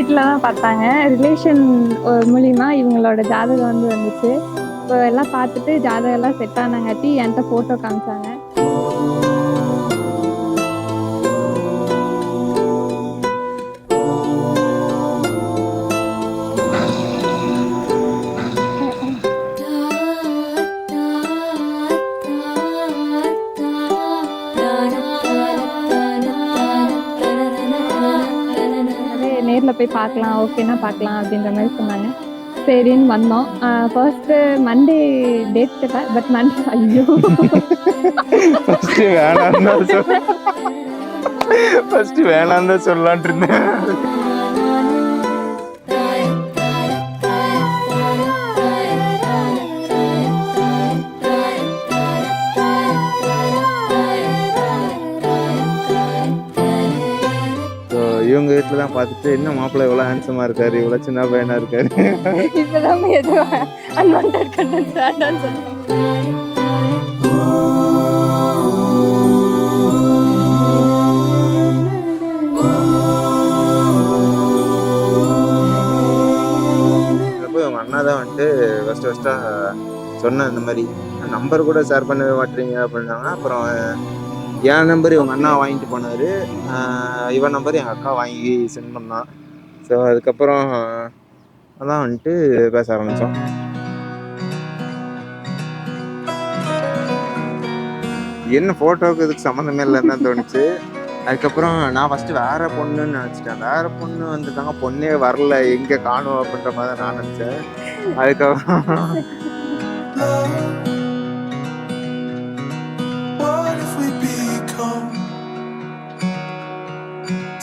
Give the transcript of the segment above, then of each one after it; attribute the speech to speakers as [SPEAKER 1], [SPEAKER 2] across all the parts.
[SPEAKER 1] வீட்டில் தான் பார்த்தாங்க. ரிலேஷன் மூலிமா இவங்களோட ஜாதகம் வந்துச்சு. இப்போ எல்லாம் பார்த்துட்டு ஜாதகம் எல்லாம் செட் ஆனாங்காட்டி என்கிட்ட ஃபோட்டோ காமிச்சாங்க. நேரில் போய் பார்க்கலாம், ஓகேனா பார்க்கலாம் அப்படின்ற மாதிரி சொன்னாங்க. சரின்னு வந்தோம். ஃபர்ஸ்ட்டு மண்டே டேட் கேட்டேன். பட் மண்டே ஐயோ
[SPEAKER 2] ஃபர்ஸ்ட் வேணாம் தான் சொல்லலான்ட்டு இருந்தேன். இவங்க வீட்டில் தான் பார்த்துட்டு என்ன மாப்பிள்ளை இவ்வளோ ஹேண்ட்ஸமாக இருக்காரு, இவ்வளோ சின்ன பையனாக இருக்காரு.
[SPEAKER 1] இப்போதான் எதுவும் அன்வான்டட் கண்டென்ட்ஸ் வேண்டாம்னு சொன்னாங்க.
[SPEAKER 2] அவங்க அண்ணா தான் வந்துட்டு ஃபஸ்ட்டாக சொன்னேன், இந்த மாதிரி நம்பர் கூட ஷேர் பண்ணவே மாட்டேறீங்க அப்படின்னாங்க. அப்புறம் என் நம்பர் இவங்க அண்ணா வாங்கிட்டு போனார், இவன் நம்பர் எங்கள் அக்கா வாங்கி சென்ட் பண்ணான். ஸோ அதுக்கப்புறம் அதான் வந்துட்டு பேச ஆரம்பித்தோம். என்ன ஃபோட்டோவுக்கு இதுக்கு சம்மந்தமே இல்லைன்னு தான் தோணுச்சு. அதுக்கப்புறம் நான் ஃபஸ்ட்டு வேறு பொண்ணுன்னு நினச்சிட்டேன். வேறு பொண்ணு வந்துட்டாங்க, பொண்ணே வரல, எங்கே காணும் அப்படின்ற மாதிரி தான் நான் நினச்சேன். அதுக்கப்புறம்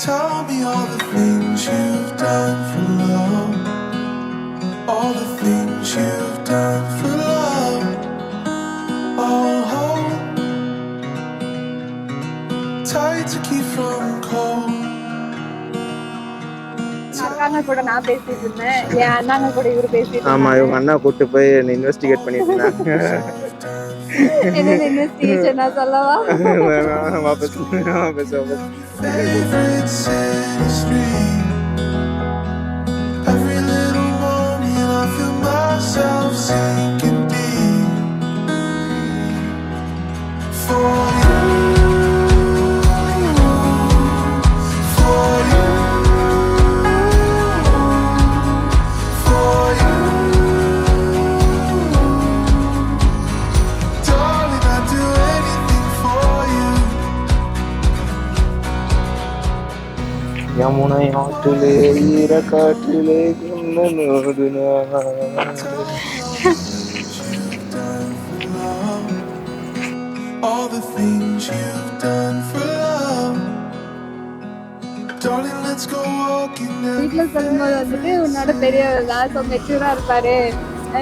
[SPEAKER 3] Tell me all the things you've done for love, all the things you've done for love. Oh, tight to keep from cold.
[SPEAKER 1] அண்ணா கூட நான் பேசிட்டு இருந்தேன், என் அண்ணாங்க கூட இவரு பேசிட்டு.
[SPEAKER 2] ஆமா, இவங்க அண்ணா கூட்டு போய் இன்வெஸ்டிகேட் பண்ணிட்டு இருந்தாங்க.
[SPEAKER 1] என்ன இன்வெஸ்டிகேஷன் நான் சொல்லவா?
[SPEAKER 2] வாபஸ்
[SPEAKER 3] Favorite city street. Every little morning I feel myself sinking deep. For you, for you, for you. Darling, I'd do anything for you.
[SPEAKER 2] Yamuna ஆற்றிலே ஈர காற்றிலே
[SPEAKER 3] all the things you've done for love. Darling, let's go walking now.
[SPEAKER 1] வீட்டில் சொல்லும்போது வந்துட்டு உன்னோட பெரியவர் தான், so மெச்சூராக இருப்பாரு,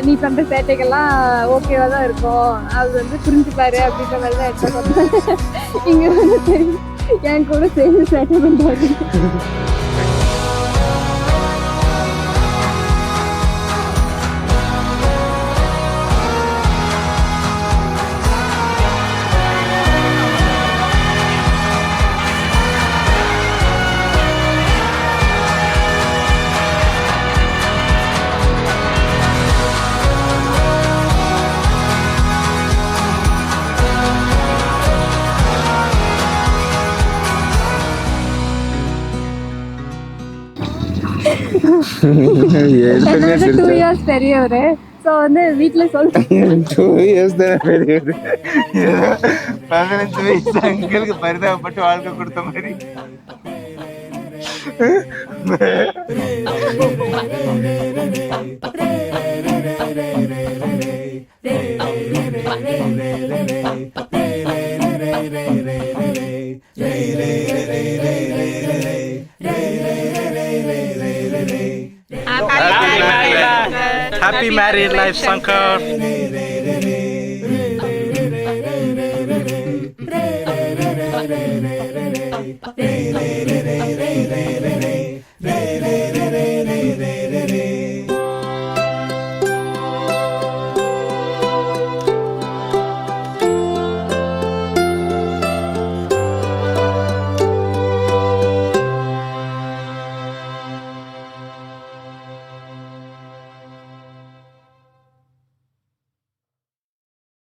[SPEAKER 1] நீ பண்ணுற சேட்டைகள்லாம் ஓகேவா தான் இருக்கும், அது வந்து புரிஞ்சுப்பாரு அப்படின்ற மாதிரி தான் எடுத்து சொன்னாங்க. இங்கே வந்து என் கூட சேர்ந்து சேட்டை பண்ணுறாரு. என்னோட 2 years பெரியவரு. ஸோ வந்து வீட்டில் சொல்லிட்டேன்
[SPEAKER 2] 2 years தானே பெரியவர். 15 வயசு அங்களுக்கு பரிதாபப்பட்டு வாழ்க்கை கொடுத்த மாதிரி.
[SPEAKER 4] Happy married life, Shankar.